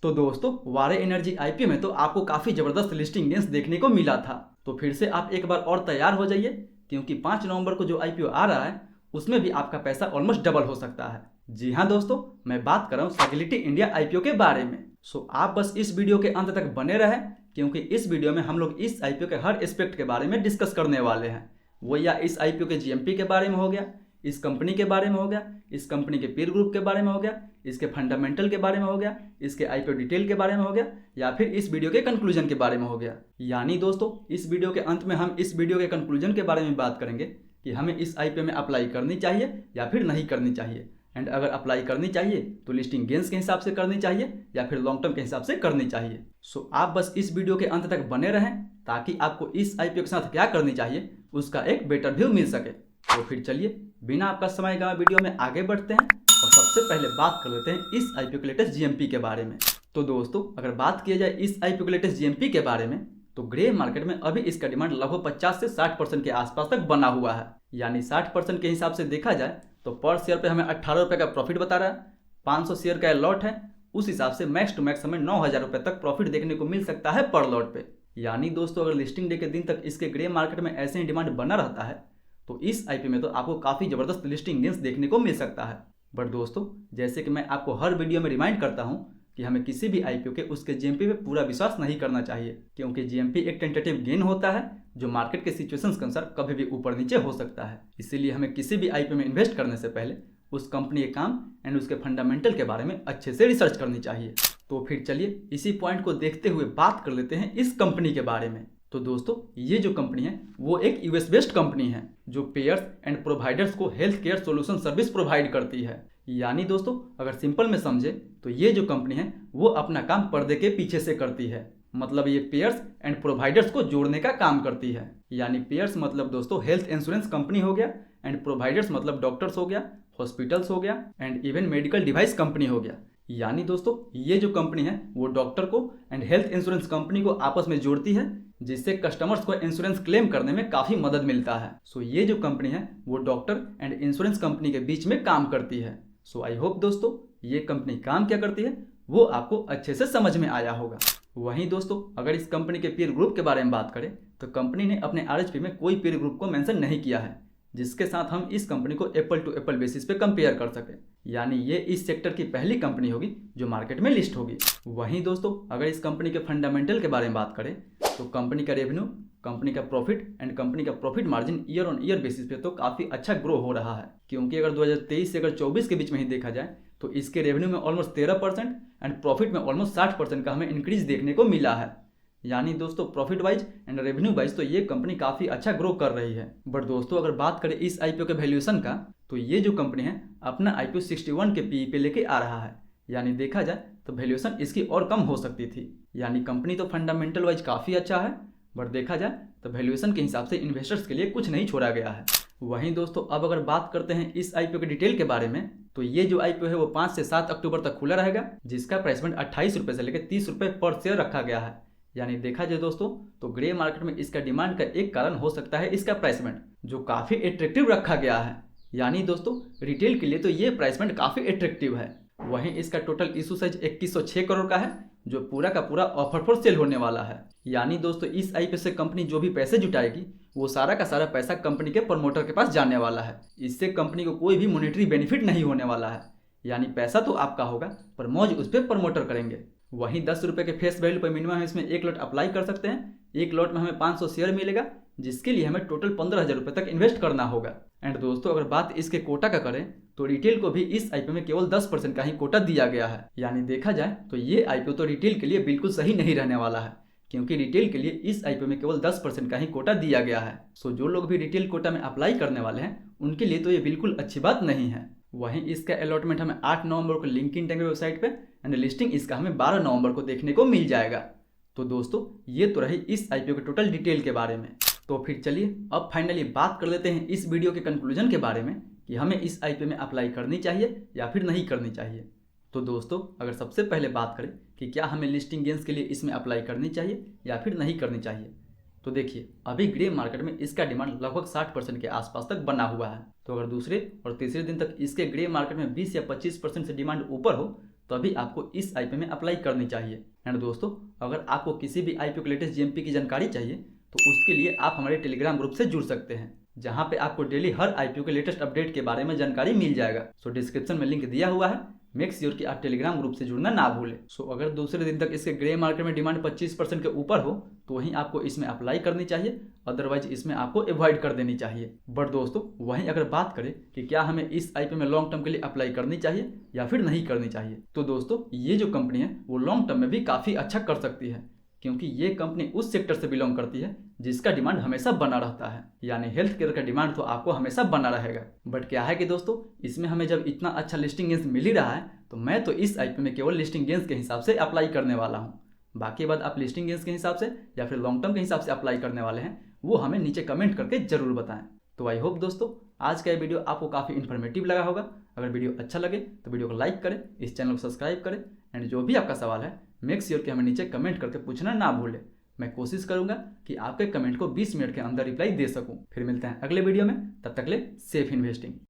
तो दोस्तों वारे एनर्जी आईपीओ में तो आपको काफ़ी ज़बरदस्त लिस्टिंग गेंस देखने को मिला था। तो फिर से आप एक बार और तैयार हो जाइए, क्योंकि 5 नवंबर को जो आईपीओ आ रहा है उसमें भी आपका पैसा ऑलमोस्ट डबल हो सकता है। जी हाँ दोस्तों, मैं बात कर रहा हूँ सैगिलिटी इंडिया आईपीओ के बारे में। सो आप बस इस वीडियो के अंत तक बने रहें, क्योंकि इस वीडियो में हम लोग इस आईपीओ के हर एस्पेक्ट के बारे में डिस्कस करने वाले हैं। वो या इस आईपीओ के जीएमपी के बारे में हो गया, इस कंपनी के बारे में हो गया, इस कंपनी के पीर ग्रुप के बारे में हो गया, इसके फंडामेंटल के बारे में हो गया, इसके आईपीओ डिटेल के बारे में हो गया, या फिर इस वीडियो के कंक्लूजन के बारे में हो गया। यानी दोस्तों इस वीडियो के अंत में हम इस वीडियो के कंक्लूजन के बारे में बात करेंगे कि हमें इस आईपीओ में अप्लाई करनी चाहिए या फिर नहीं करनी चाहिए। एंड अगर अप्लाई करनी चाहिए तो लिस्टिंग गेंस के हिसाब से करनी चाहिए या फिर लॉन्ग टर्म के हिसाब से करनी चाहिए। सो आप बस इस वीडियो के अंत तक बने रहें, ताकि आपको इस आईपीओ के साथ क्या करनी चाहिए उसका एक बेटर व्यू मिल सके। तो फिर चलिए बिना आपका समय गंवाए वीडियो में आगे बढ़ते हैं और सबसे पहले बात कर लेते हैं इस आईपीओ के लेटेस्ट जीएमपी के बारे में। तो दोस्तों अगर बात किया जाए इस आईपीओ के लेटेस्ट जीएमपी के बारे में, तो ग्रे मार्केट में अभी इसका डिमांड लगभग 50 से 60% के आसपास तक बना हुआ है। यानी 60% के हिसाब से देखा जाए तो पर शेयर पे हमें 18 रुपये का प्रॉफिट बता रहा है। 500 शेयर का लॉट है, उस हिसाब से मैक्स टू मैक्स हमें 9,000 रुपये तक प्रॉफिट देखने को मिल सकता है पर लॉट पे। यानी दोस्तों अगर लिस्टिंग डे के दिन तक इसके ग्रे मार्केट में ऐसे ही डिमांड बना रहता है तो इस आईपीओ में तो आपको काफ़ी ज़बरदस्त लिस्टिंग गेंस देखने को मिल सकता है। बट दोस्तों जैसे कि मैं आपको हर वीडियो में रिमाइंड करता हूँ कि हमें किसी भी आईपीओ के उसके जीएमपी पे पूरा विश्वास नहीं करना चाहिए, क्योंकि जीएमपी एक टेंटेटिव गेन होता है जो मार्केट के सिचुएशंस के अनुसार कभी भी ऊपर नीचे हो सकता है। इसीलिए हमें किसी भी आईपीओ में इन्वेस्ट करने से पहले उस कंपनी के काम एंड उसके फंडामेंटल के बारे में अच्छे से रिसर्च करनी चाहिए। तो फिर चलिए इसी पॉइंट को देखते हुए बात कर लेते हैं इस कंपनी के बारे में। तो दोस्तों ये जो कंपनी है वो एक यूएस बेस्ड कंपनी है जो पेयर्स एंड प्रोवाइडर्स को health care solution service provide करती है। यानी दोस्तों अगर सिंपल में समझे तो ये जो कंपनी है वो अपना काम पर्दे के पीछे से करती है। मतलब ये पेयर्स एंड प्रोवाइडर्स को जोड़ने का काम करती है। यानी पेयर्स मतलब दोस्तों हेल्थ इंश्योरेंस कंपनी हो गया, एंड प्रोवाइडर्स मतलब डॉक्टर्स हो गया, हॉस्पिटल्स हो गया, and even medical device company हो गया। यानी दोस्तों ये जो कंपनी है वो डॉक्टर को एंड हेल्थ इंश्योरेंस कंपनी को आपस में जोड़ती है, जिससे कस्टमर्स को इंश्योरेंस क्लेम करने में काफ़ी मदद मिलता है। सो ये जो कंपनी है वो डॉक्टर एंड इंश्योरेंस कंपनी के बीच में काम करती है। सो आई होप दोस्तों ये कंपनी काम क्या करती है वो आपको अच्छे से समझ में आया होगा। वहीं दोस्तों अगर इस कंपनी के पीर ग्रुप के बारे में बात करें तो कंपनी ने अपने आरएचपी में कोई पीर ग्रुप को मेंशन नहीं किया है, जिसके साथ हम इस कंपनी को एप्पल टू एप्पल बेसिस पे कंपेयर कर सकें। यानी ये इस सेक्टर की पहली कंपनी होगी जो मार्केट में लिस्ट होगी। वहीं दोस्तों अगर इस कंपनी के फंडामेंटल के बारे में बात करें तो कंपनी का रेवेन्यू, कंपनी का प्रॉफिट एंड कंपनी का profit margin year on year basis पे तो काफ़ी अच्छा ग्रो हो रहा है। क्योंकि अगर 2023 से अगर 24 के बीच में ही देखा जाए तो इसके रेवेन्यू में ऑलमोस्ट 13% एंड प्रॉफिट में ऑलमोस्ट 60% का हमें इंक्रीज देखने को मिला है। यानी दोस्तों profit wise and revenue wise तो ये कंपनी काफ़ी अच्छा ग्रो कर रही है। बट दोस्तों अगर बात करें इस आईपीओ के वैल्यूएशन का, तो ये जो कंपनी है अपना आईपीओ 61 के पीई पे लेके आ रहा है। यानी देखा जाए तो वैल्यूएशन इसकी और कम हो सकती थी। यानी कंपनी तो फंडामेंटल वाइज काफ़ी अच्छा है, बट देखा जाए तो वैल्यूएशन के हिसाब से इन्वेस्टर्स के लिए कुछ नहीं छोड़ा गया है। वहीं दोस्तों अब अगर बात करते हैं इस आईपीओ के डिटेल के बारे में, तो ये जो आईपीओ है वो 5 से 7 अक्टूबर तक खुला रहेगा, जिसका प्राइसमेंट 28 रुपये से लेकर 30 रुपये पर शेयर रखा गया है। यानी देखा जाए दोस्तों तो ग्रे मार्केट में इसका डिमांड का एक कारण हो सकता है इसका प्राइसमेंट, जो काफ़ी एट्रैक्टिव रखा गया है। यानी दोस्तों रिटेल के लिए तो ये प्राइसमेंट काफ़ी एट्रैक्टिव है। वहीं इसका टोटल इशू साइज 2106 करोड़ का है, जो पूरा का पूरा ऑफर फॉर सेल होने वाला है। यानी दोस्तों इस आईपीओ से कंपनी जो भी पैसे जुटाएगी वो सारा का सारा पैसा कंपनी के प्रमोटर के पास जाने वाला है। इससे कंपनी को कोई भी मॉनेटरी बेनिफिट नहीं होने वाला है। यानी पैसा तो आपका होगा पर मौज उस पर प्रमोटर करेंगे। वहीं 10 रुपये के फेस वैल्यू पर मिनिमम इसमें एक लॉट अप्लाई कर सकते हैं। एक लॉट में हमें 500 शेयर मिलेगा, जिसके लिए हमें टोटल 15,000 रुपये तक इन्वेस्ट करना होगा। एंड दोस्तों अगर बात इसके कोटा का करें तो रिटेल को भी इस आईपीओ में केवल 10% का ही कोटा दिया गया है। यानी देखा जाए तो ये आईपीओ तो रिटेल के लिए बिल्कुल सही नहीं रहने वाला है, क्योंकि रिटेल के लिए इस आईपीओ में केवल 10% का ही कोटा दिया गया है। सो जो लोग भी रिटेल कोटा में अप्लाई करने वाले हैं उनके लिए तो ये बिल्कुल अच्छी बात नहीं है। वहीं इसका अलॉटमेंट हमें 8 नवंबर को लिंक्डइन टेंगे वेबसाइट पे एंड लिस्टिंग इसका हमें 12 नवंबर को देखने को मिल जाएगा। तो दोस्तों ये तो रही इस आईपीओ के टोटल डिटेल के बारे में। तो फिर चलिए अब फाइनली बात कर लेते हैं इस वीडियो के कंक्लूजन के बारे में कि हमें इस आईपीओ में अप्लाई करनी चाहिए या फिर नहीं करनी चाहिए। तो दोस्तों अगर सबसे पहले बात करें कि क्या हमें लिस्टिंग गेंस के लिए इसमें अप्लाई करनी चाहिए या फिर नहीं करनी चाहिए, तो देखिए अभी ग्रे मार्केट में इसका डिमांड लगभग 60% के आसपास तक बना हुआ है। तो अगर दूसरे और तीसरे दिन तक इसके ग्रे मार्केट में 20 या 25% से डिमांड ऊपर हो तभी आपको इस आईपीओ में अप्लाई करनी चाहिए। एंड दोस्तों, अगर आपको किसी भी आईपीओ के लेटेस्ट जीएमपी की जानकारी चाहिए तो उसके लिए आप हमारे टेलीग्राम ग्रुप से जुड़ सकते हैं, जहां पे आपको डेली हर आईपीओ के लेटेस्ट अपडेट के बारे में जानकारी मिल जाएगा। सो डिस्क्रिप्शन में लिंक दिया हुआ है, मेक श्योर कि आप टेलीग्राम ग्रुप से जुड़ना ना भूलें। सो अगर दूसरे दिन तक इसके ग्रे मार्केट में डिमांड 25% के ऊपर हो तो वहीं आपको इसमें अप्लाई करनी चाहिए, अदरवाइज इसमें आपको अवॉइड कर देनी चाहिए। बट दोस्तों, वहीं अगर बात करें कि क्या हमें इस आईपीओ में लॉन्ग टर्म के लिए अप्लाई करनी चाहिए या फिर नहीं करनी चाहिए, तो दोस्तों ये जो कंपनी है वो लॉन्ग टर्म में भी काफ़ी अच्छा कर सकती है, क्योंकि ये कंपनी उस सेक्टर से बिलोंग करती है जिसका डिमांड हमेशा बना रहता है, यानी हेल्थ केयर का डिमांड तो आपको हमेशा बना रहेगा। बट क्या है कि दोस्तों, इसमें हमें जब इतना अच्छा लिस्टिंग गेंस मिल ही रहा है तो मैं तो इस आईपीओ में केवल लिस्टिंग गेंस के हिसाब से अप्लाई करने वाला हूँ। बाकी बात आप लिस्टिंग गेंस के हिसाब से या फिर लॉन्ग टर्म के हिसाब से अप्लाई करने वाले हैं वो हमें नीचे कमेंट करके जरूर बताएं। तो आई होप दोस्तों आज का ये वीडियो आपको काफ़ी इन्फॉर्मेटिव लगा होगा। अगर वीडियो अच्छा लगे तो वीडियो को लाइक करें, इस चैनल को सब्सक्राइब करें, एंड जो भी आपका सवाल है मेक श्योर कि हमें नीचे कमेंट करके पूछना ना भूलें। मैं कोशिश करूंगा कि आपके कमेंट को 20 मिनट के अंदर रिप्लाई दे सकूं। फिर मिलते हैं अगले वीडियो में, तब तक ले सेफ इन्वेस्टिंग।